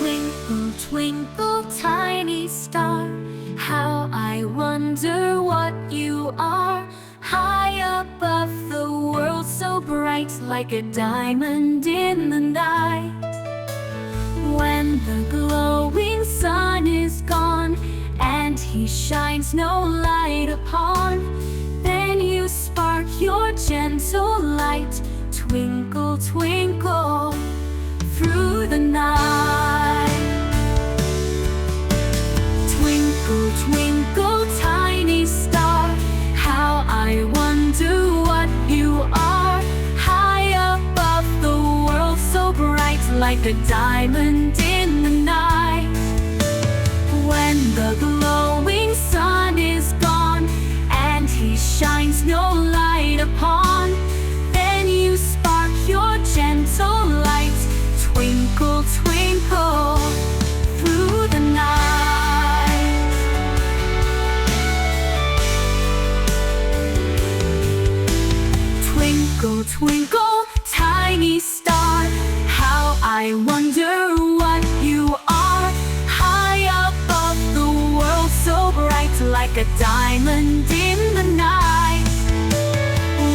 Twinkle, twinkle, tiny star, how I wonder what you are. High above the world, so bright, like a diamond in the night. When the glowing sun is gone, and he shines no light upon, then you spark your gentle light. Twinkle, twinkle, through the night. Twinkle, twinkle, tiny star, how I wonder what you are. High above the world, so bright, like a diamond in the night. When the glowing sun is gone, and he shines no light upon, then you spark your gentle light. Twinkle, twinkle, through the night. Twinkle, twinkle, tiny star, how I wonder what you are. High above the world, so bright, like a diamond in the night.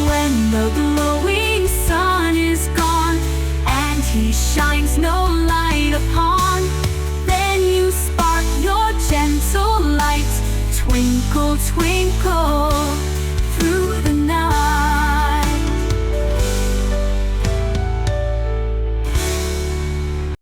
When the glowing sun is gone, and he shines no light upon, then you spark your gentle light. Twinkle, twinkle,